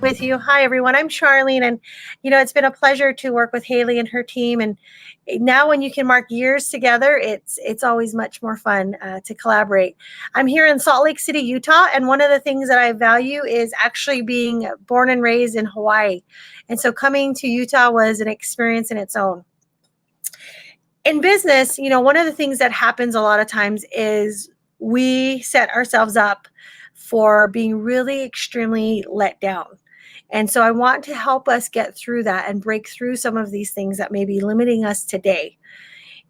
with you. Hi, everyone. I'm Charlene, and it's been a pleasure to work with Haley and her team. And now, when you can mark years together, it's always much more fun to collaborate. I'm here in Salt Lake City, Utah, and one of the things that I value is actually being born and raised in Hawaii. And so, coming to Utah was an experience in its own. In business, one of the things that happens a lot of times is we set ourselves up for being really extremely let down. And so I want to help us get through that and break through some of these things that may be limiting us today.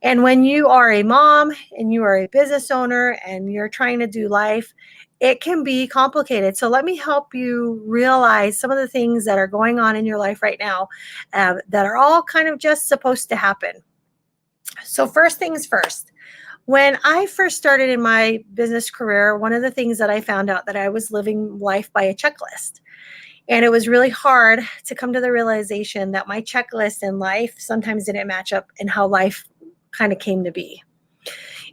And when you are a mom and you are a business owner and you're trying to do life, it can be complicated. So let me help you realize some of the things that are going on in your life right now that are all kind of just supposed to happen. So first things first, when I first started in my business career, one of the things that I found out that I was living life by a checklist. And it was really hard to come to the realization that my checklist in life sometimes didn't match up in how life kind of came to be.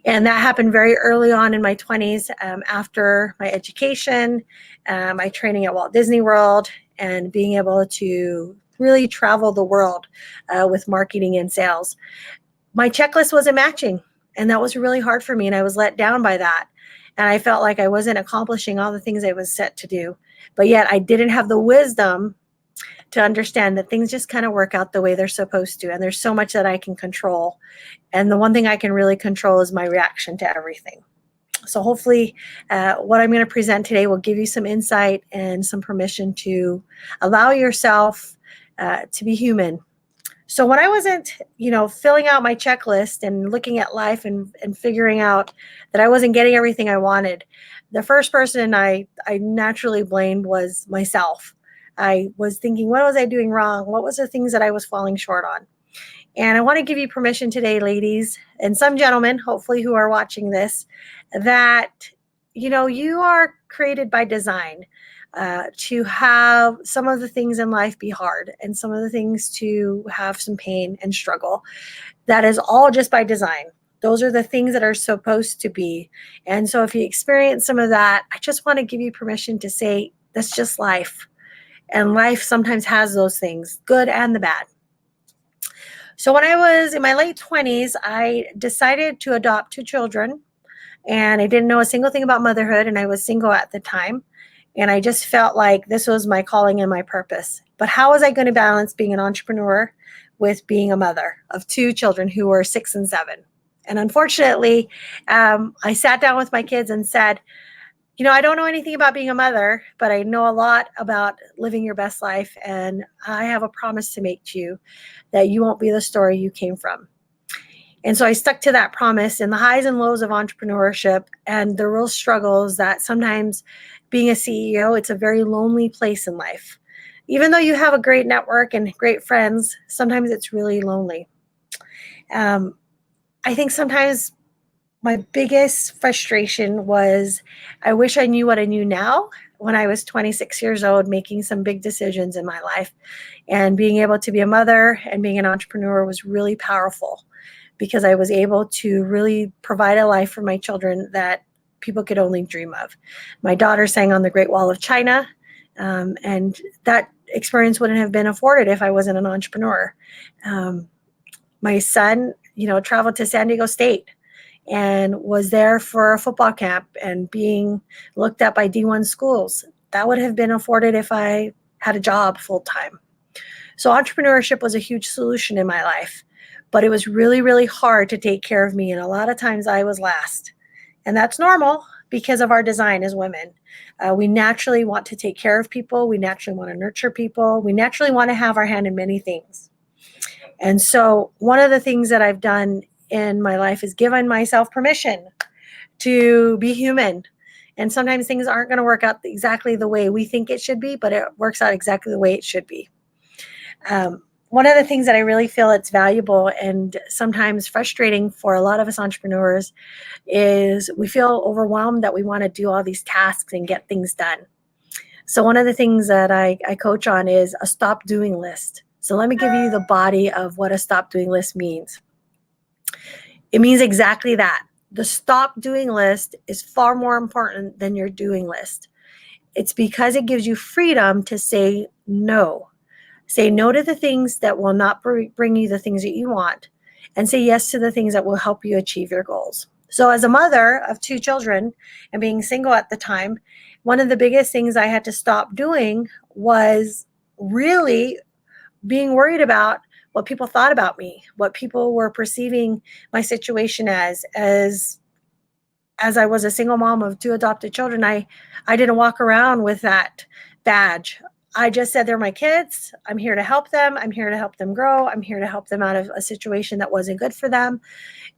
And that happened very early on in my 20s after my education, my training at Walt Disney World, and being able to really travel the world with marketing and sales. My checklist wasn't matching, and that was really hard for me, and I was let down by that. And I felt like I wasn't accomplishing all the things I was set to do. But yet I didn't have the wisdom to understand that things just kind of work out the way they're supposed to. And there's so much that I can control. And the one thing I can really control is my reaction to everything. So hopefully what I'm going to present today will give you some insight and some permission to allow yourself to be human. So when I wasn't, filling out my checklist and looking at life and figuring out that I wasn't getting everything I wanted, the first person I naturally blamed was myself. I was thinking, what was I doing wrong? What was the things that I was falling short on? And I want to give you permission today, ladies, and some gentlemen, hopefully, who are watching this, that, you are created by design. To have some of the things in life be hard and some of the things to have some pain and struggle. That is all just by design. Those are the things that are supposed to be. And so if you experience some of that, I just want to give you permission to say, that's just life. And life sometimes has those things, good and the bad. So when I was in my late 20s, I decided to adopt 2 children. And I didn't know a single thing about motherhood, and I was single at the time. And I just felt like this was my calling and my purpose. But how was I going to balance being an entrepreneur with being a mother of 2 children who were 6 and 7? And unfortunately, I sat down with my kids and said, I don't know anything about being a mother, but I know a lot about living your best life. And I have a promise to make to you that you won't be the story you came from. And so I stuck to that promise in the highs and lows of entrepreneurship and the real struggles that sometimes being a CEO, it's a very lonely place in life. Even though you have a great network and great friends, sometimes it's really lonely. I think sometimes my biggest frustration was I wish I knew what I knew now when I was 26 years old, making some big decisions in my life. And being able to be a mother and being an entrepreneur was really powerful, because I was able to really provide a life for my children that people could only dream of. My daughter sang on the Great Wall of China, and that experience wouldn't have been afforded if I wasn't an entrepreneur. My son, traveled to San Diego State and was there for a football camp and being looked at by D1 schools. That would have been afforded if I had a job full time. So entrepreneurship was a huge solution in my life. But it was really, really hard to take care of me. And a lot of times I was last. And that's normal because of our design as women. We naturally want to take care of people. We naturally want to nurture people. We naturally want to have our hand in many things. And so one of the things that I've done in my life is given myself permission to be human. And sometimes things aren't going to work out exactly the way we think it should be, but it works out exactly the way it should be. One of the things that I really feel it's valuable and sometimes frustrating for a lot of us entrepreneurs is we feel overwhelmed that we want to do all these tasks and get things done. So one of the things that I coach on is a stop doing list. So let me give you the body of what a stop doing list means. It means exactly that. The stop doing list is far more important than your doing list. it's because it gives you freedom to say no. Say no to the things that will not bring you the things that you want, and say yes to the things that will help you achieve your goals. So as a mother of 2 children and being single at the time, one of the biggest things I had to stop doing was really being worried about what people thought about me, what people were perceiving my situation as I was a single mom of 2 adopted children. I didn't walk around with that badge. I just said, they're my kids. I'm here to help them. I'm here to help them grow. I'm here to help them out of a situation that wasn't good for them,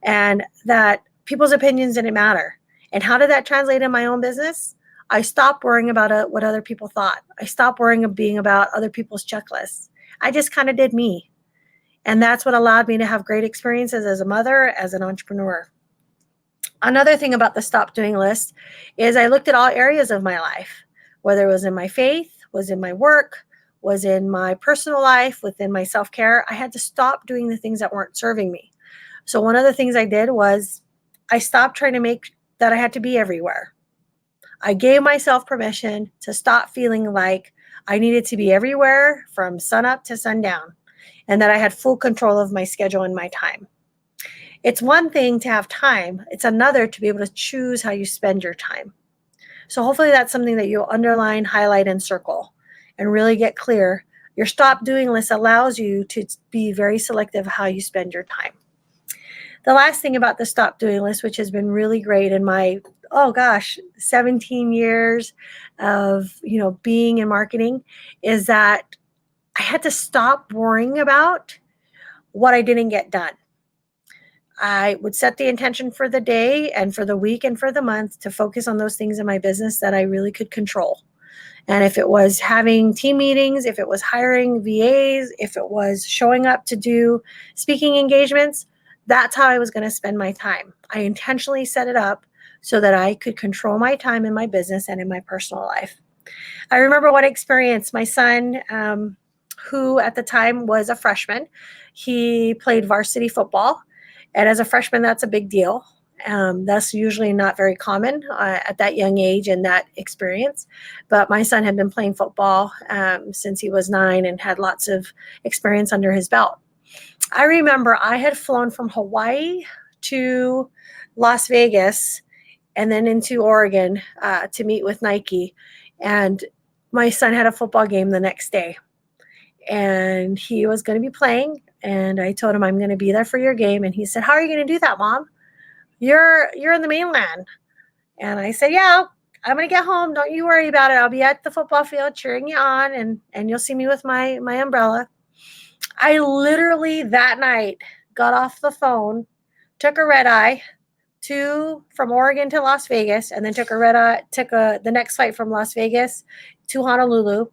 and that people's opinions didn't matter. And how did that translate in my own business? I stopped worrying about what other people thought. I stopped worrying of being about other people's checklists. I just kind of did me. And that's what allowed me to have great experiences as a mother, as an entrepreneur. Another thing about the stop doing list is I looked at all areas of my life, whether it was in my faith, was in my work, was in my personal life, within my self-care. I had to stop doing the things that weren't serving me. So one of the things I did was I stopped trying to make that I had to be everywhere. I gave myself permission to stop feeling like I needed to be everywhere from sunup to sundown, and that I had full control of my schedule and my time. It's one thing to have time. It's another to be able to choose how you spend your time. So hopefully that's something that you'll underline, highlight, and circle and really get clear. Your stop doing list allows you to be very selective how you spend your time. The last thing about the stop doing list, which has been really great in my, 17 years of, being in marketing, is that I had to stop worrying about what I didn't get done. I would set the intention for the day and for the week and for the month to focus on those things in my business that I really could control. And if it was having team meetings, if it was hiring VAs, if it was showing up to do speaking engagements, that's how I was going to spend my time. I intentionally set it up so that I could control my time in my business and in my personal life. I remember one experience, my son, who at the time was a freshman, he played varsity football. And as a freshman, that's a big deal. That's usually not very common at that young age and that experience. But my son had been playing football since he was 9 and had lots of experience under his belt. I remember I had flown from Hawaii to Las Vegas and then into Oregon to meet with Nike. And my son had a football game the next day. And he was going to be playing. And I told him, I'm going to be there for your game. And he said, how are you going to do that, Mom? You're in the mainland. And I said, yeah, I'm going to get home. Don't you worry about it. I'll be at the football field cheering you on, and you'll see me with my umbrella. I literally that night got off the phone, took a red eye from Oregon to Las Vegas, and then took the next flight from Las Vegas to Honolulu,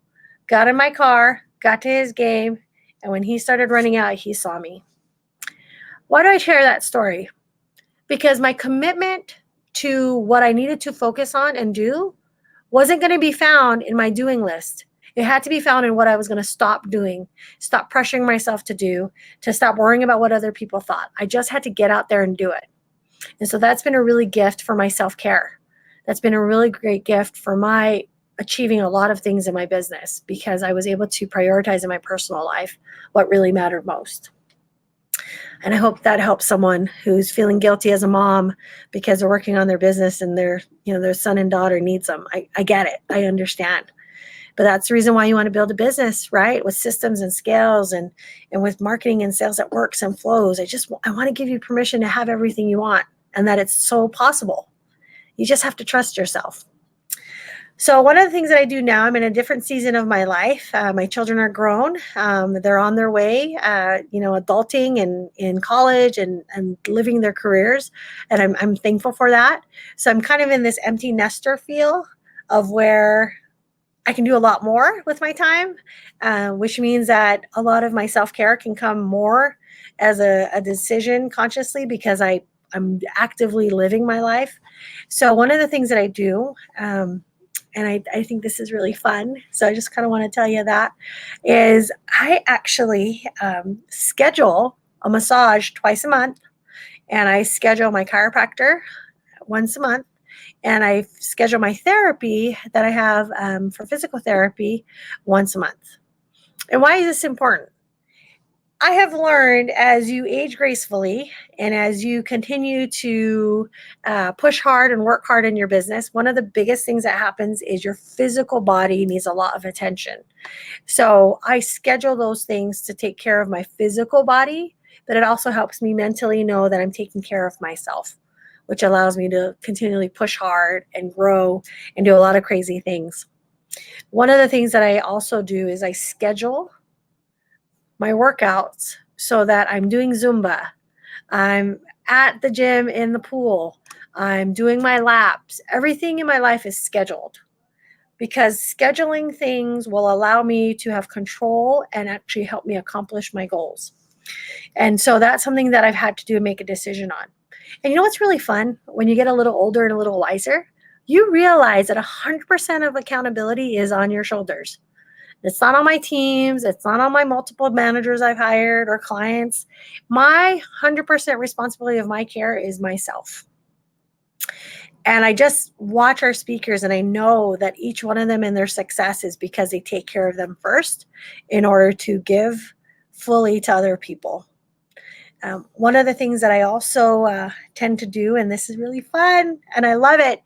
got in my car, got to his game, and when he started running out, he saw me. Why do I share that story? Because my commitment to what I needed to focus on and do wasn't going to be found in my doing list. It had to be found in what I was going to stop doing, stop pressuring myself to do, to stop worrying about what other people thought. I just had to get out there and do it. And so that's been a really gift for my self-care. That's been a really great gift for my achieving a lot of things in my business, because I was able to prioritize in my personal life what really mattered most. And I hope that helps someone who's feeling guilty as a mom because they're working on their business and their son and daughter needs them. I get it. I understand. But that's the reason why you want to build a business, right? With systems and scales and with marketing and sales that works and flows. I want to give you permission to have everything you want, and that it's so possible. You just have to trust yourself. So one of the things that I do now, I'm in a different season of my life. My children are grown. They're on their way, adulting and in college and living their careers. And I'm thankful for that. So I'm kind of in this empty nester feel of where I can do a lot more with my time, which means that a lot of my self-care can come more as a decision consciously because I'm actively living my life. So one of the things that I do, and I think this is really fun, so I just kind of want to tell you that, is I actually schedule a massage twice a month, and I schedule my chiropractor once a month, and I schedule my therapy that I have for physical therapy once a month. And why is this important? I have learned as you age gracefully and as you continue to push hard and work hard in your business, one of the biggest things that happens is your physical body needs a lot of attention. So I schedule those things to take care of my physical body, but it also helps me mentally know that I'm taking care of myself, which allows me to continually push hard and grow and do a lot of crazy things. One of the things that I also do is I schedule my workouts so that I'm doing Zumba. I'm at the gym in the pool. I'm doing my laps. Everything in my life is scheduled because scheduling things will allow me to have control and actually help me accomplish my goals. And so that's something that I've had to do and make a decision on. And you know what's really fun? When you get a little older and a little wiser, you realize that 100% of accountability is on your shoulders. It's not on my teams. It's not on my multiple managers I've hired or clients. My 100% responsibility of my care is myself. And I just watch our speakers and I know that each one of them in their success is because they take care of them first in order to give fully to other people. One of the things that I also tend to do, and this is really fun and I love it,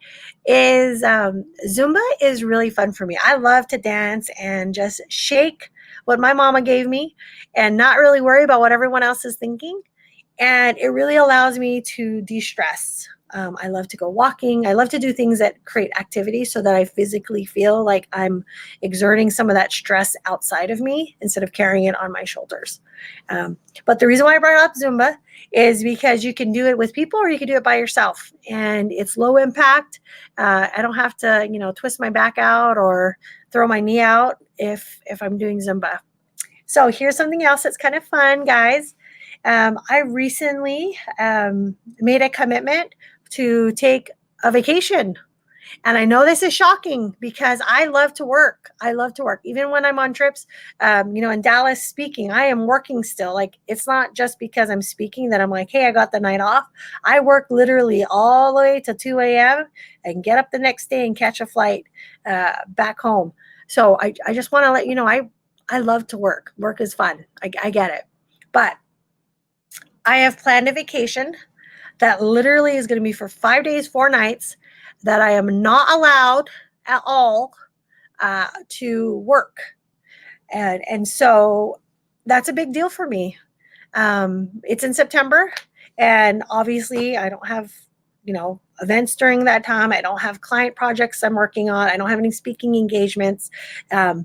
is Zumba is really fun for me. I love to dance and just shake what my mama gave me and not really worry about what everyone else is thinking. And it really allows me to de-stress. I love to go walking. I love to do things that create activity so that I physically feel like I'm exerting some of that stress outside of me instead of carrying it on my shoulders. But the reason why I brought up Zumba is because you can do it with people or you can do it by yourself. And it's low impact. I don't have to, twist my back out or throw my knee out if I'm doing Zumba. So here's something else that's kind of fun, guys. I recently made a commitment to take a vacation. And I know this is shocking because I love to work. I love to work. Even when I'm on trips, in Dallas speaking, I am working still. Like, it's not just because I'm speaking that I'm like, hey, I got the night off. I work literally all the way to 2 a.m. and get up the next day and catch a flight back home. So I just want to let you know, I love to work. Work is fun. I get it. But I have planned a vacation that literally is going to be for 5 days, 4 nights, that I am not allowed at all to work. And so that's a big deal for me. It's in September, and obviously I don't have, events during that time. I don't have client projects I'm working on. I don't have any speaking engagements. But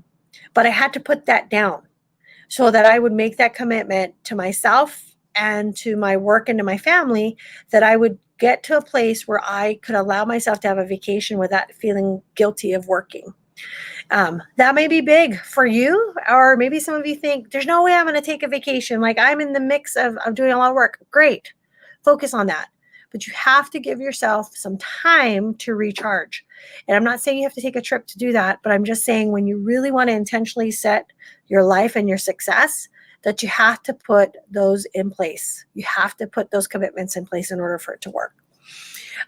I had to put that down so that I would make that commitment to myself and to my work and to my family, that I would get to a place where I could allow myself to have a vacation without feeling guilty of working. That may be big for you, or maybe some of you think, there's no way I'm going to take a vacation. Like, I'm in the mix of doing a lot of work. Great. Focus on that. But you have to give yourself some time to recharge. And I'm not saying you have to take a trip to do that, but I'm just saying when you really want to intentionally set your life and your success, that you have to put those in place. You have to put those commitments in place in order for it to work.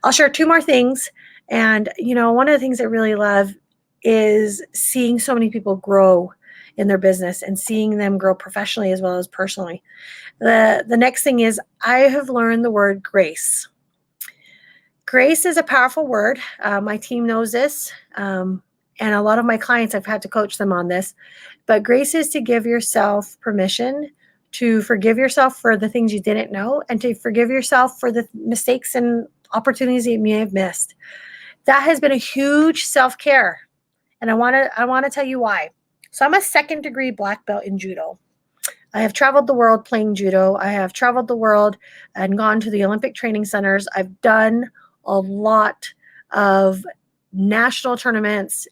I'll share 2 more things. And, one of the things I really love is seeing so many people grow in their business and seeing them grow professionally as well as personally. The next thing is I have learned the word grace. Grace is a powerful word. My team knows this. And a lot of my clients, I've had to coach them on this. But grace is to give yourself permission to forgive yourself for the things you didn't know and to forgive yourself for the mistakes and opportunities that you may have missed. That has been a huge self-care. And I want to tell you why. So I'm a 2nd degree black belt in judo. I have traveled the world playing judo. I have traveled the world and gone to the Olympic training centers. I've done a lot of national tournaments,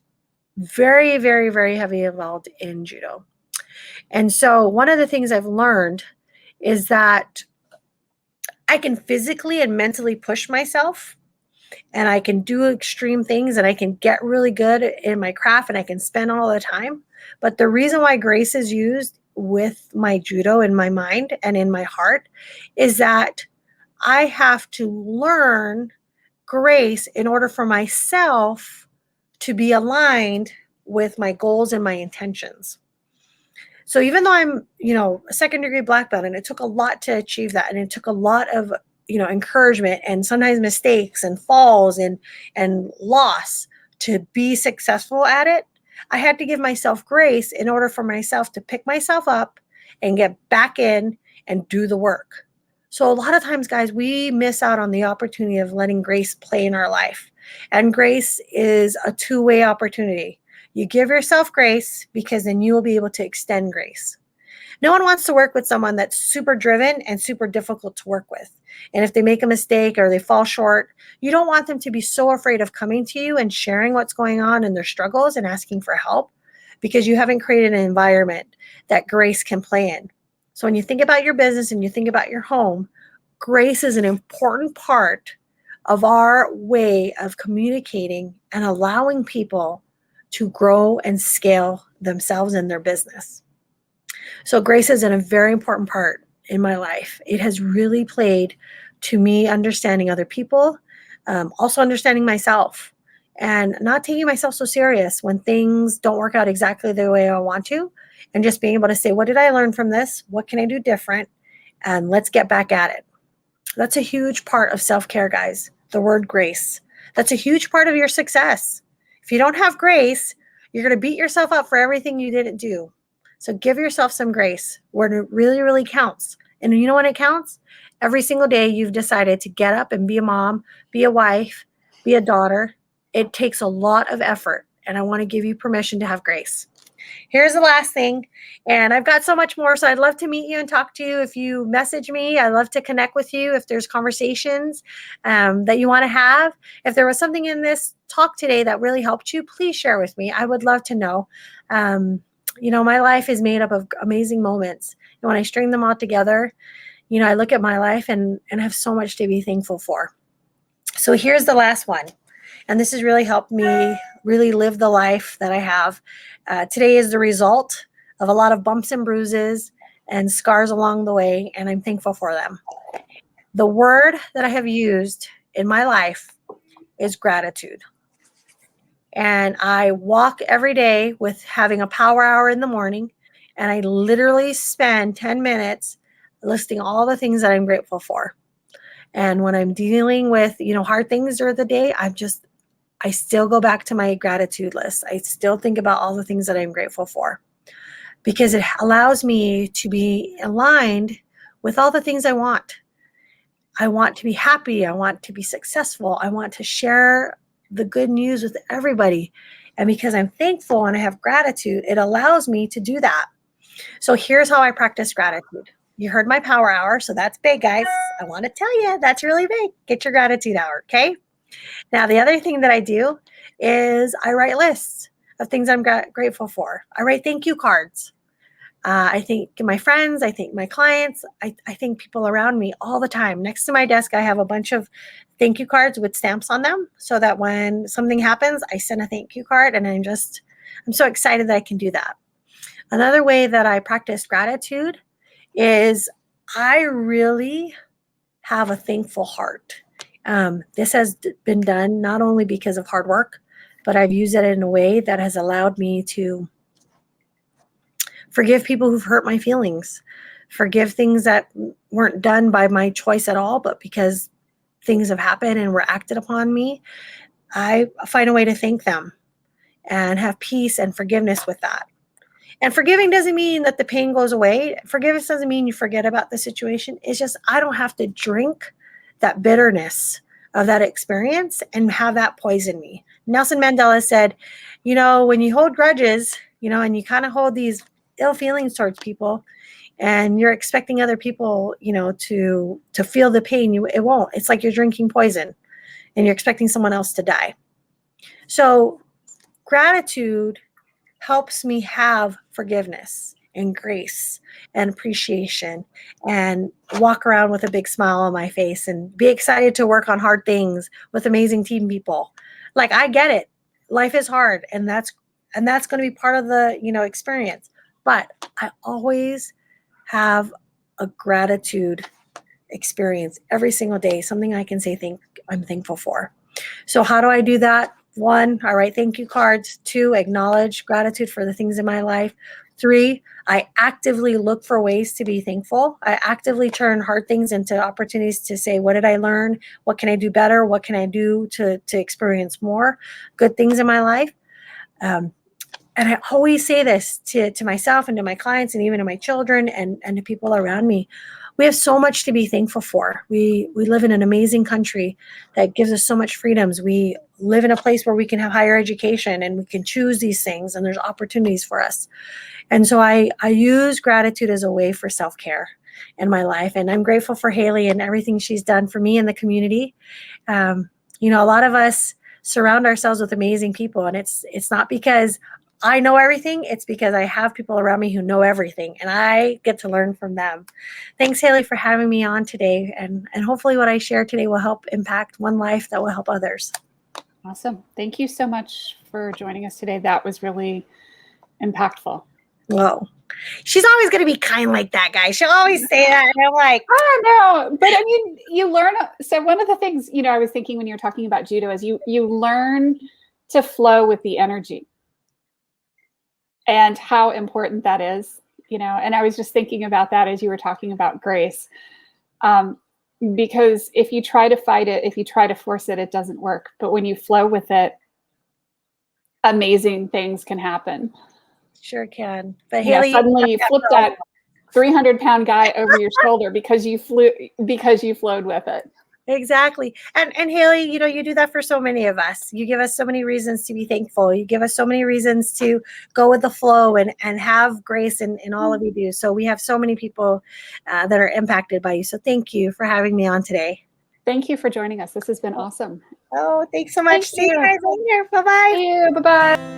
very, very, very heavily involved in judo. And so one of the things I've learned is that I can physically and mentally push myself, and I can do extreme things, and I can get really good in my craft, and I can spend all the time. But the reason why grace is used with my judo in my mind and in my heart is that I have to learn grace in order for myself to be aligned with my goals and my intentions. So even though I'm, a second degree black belt, and it took a lot to achieve that, and it took a lot of, encouragement and sometimes mistakes and falls and loss to be successful at it, I had to give myself grace in order for myself to pick myself up and get back in and do the work. So a lot of times, guys, we miss out on the opportunity of letting grace play in our life. And grace is a two-way opportunity. You give yourself grace because then you will be able to extend grace. No one wants to work with someone that's super driven and super difficult to work with. And if they make a mistake or they fall short, you don't want them to be so afraid of coming to you and sharing what's going on in their struggles and asking for help, because you haven't created an environment that grace can play in. So when you think about your business and you think about your home, grace is an important part of our way of communicating and allowing people to grow and scale themselves and their business. So grace is a very important part in my life. It has really played to me understanding other people, also understanding myself, and not taking myself so serious when things don't work out exactly the way I want to, and just being able to say, what did I learn from this? What can I do different? And let's get back at it. That's a huge part of self-care, guys. The word grace. That's a huge part of your success. If you don't have grace, you're going to beat yourself up for everything you didn't do. So give yourself some grace where it really, really counts. And you know when it counts? Every single day you've decided to get up and be a mom, be a wife, be a daughter. It takes a lot of effort. And I want to give you permission to have grace. Here's the last thing, and I've got so much more, so I'd love to meet you and talk to you. If you message me, I'd love to connect with you if there's conversations that you want to have. If there was something in this talk today that really helped you, please share with me. I would love to know. My life is made up of amazing moments, and when I string them all together, I look at my life and have so much to be thankful for. So here's the last one. And this has really helped me really live the life that I have. Today is the result of a lot of bumps and bruises and scars along the way, and I'm thankful for them. The word that I have used in my life is gratitude. And I walk every day with having a power hour in the morning, and I literally spend 10 minutes listing all the things that I'm grateful for. And when I'm dealing with, hard things during the day, I still go back to my gratitude list. I still think about all the things that I'm grateful for, because it allows me to be aligned with all the things I want. I want to be happy. I want to be successful. I want to share the good news with everybody. And because I'm thankful and I have gratitude, it allows me to do that. So here's how I practice gratitude. You heard my power hour, so that's big, guys. I want to tell you, that's really big. Get your gratitude hour, okay? Now, the other thing that I do is I write lists of things I'm grateful for. I write thank you cards. I thank my friends. I thank my clients. I thank people around me all the time. Next to my desk, I have a bunch of thank you cards with stamps on them, so that when something happens, I send a thank you card, and I'm so excited that I can do that. Another way that I practice gratitude is I really have a thankful heart. This has been done not only because of hard work, but I've used it in a way that has allowed me to forgive people who've hurt my feelings, forgive things that weren't done by my choice at all, but because things have happened and were acted upon me, I find a way to thank them and have peace and forgiveness with that. And forgiving doesn't mean that the pain goes away. Forgiveness doesn't mean you forget about the situation. It's just I don't have to drink that bitterness of that experience and have that poison me. Nelson Mandela said, when you hold grudges, and you kind of hold these ill feelings towards people, and you're expecting other people, to feel the pain, it won't. It's like you're drinking poison and you're expecting someone else to die. So gratitude helps me have forgiveness and grace and appreciation and walk around with a big smile on my face and be excited to work on hard things with amazing team people. Like, I get it. Life is hard, and that's going to be part of the, experience. But I always have a gratitude experience every single day, something I can say I'm thankful for. So how do I do that? 1, I write thank you cards. 2, acknowledge gratitude for the things in my life. 3, I actively look for ways to be thankful. I actively turn hard things into opportunities to say, what did I learn? What can I do better? What can I do to experience more good things in my life? And I always say this to myself and to my clients and even to my children and to people around me. We have so much to be thankful for. We live in an amazing country that gives us so much freedoms. We live in a place where we can have higher education and we can choose these things, and there's opportunities for us. And so I use gratitude as a way for self-care in my life. And I'm grateful for Haley and everything she's done for me and the community. A lot of us surround ourselves with amazing people, and it's not because I know everything. It's because I have people around me who know everything, and I get to learn from them. Thanks, Haley, for having me on today. And hopefully what I share today will help impact one life that will help others. Awesome. Thank you so much for joining us today. That was really impactful. Whoa. She's always going to be kind like that, guy. She'll always say that. And I'm like, oh, no. But I mean, you learn. So one of the things, I was thinking when you were talking about judo is you learn to flow with the energy. And how important that is, and I was just thinking about that as you were talking about grace, because if you try to fight it, if you try to force it, it doesn't work. But when you flow with it, amazing things can happen. Sure can. But Haley, suddenly you flip that 300-pound guy over your shoulder because you flowed with it. Exactly. And Haley, you do that for so many of us. You give us so many reasons to be thankful. You give us so many reasons to go with the flow and have grace in all of you do. So we have so many people that are impacted by you. So thank you for having me on today. Thank you for joining us. This has been awesome. Oh, thanks so much. See you guys later. Bye-bye. See you. Bye-bye.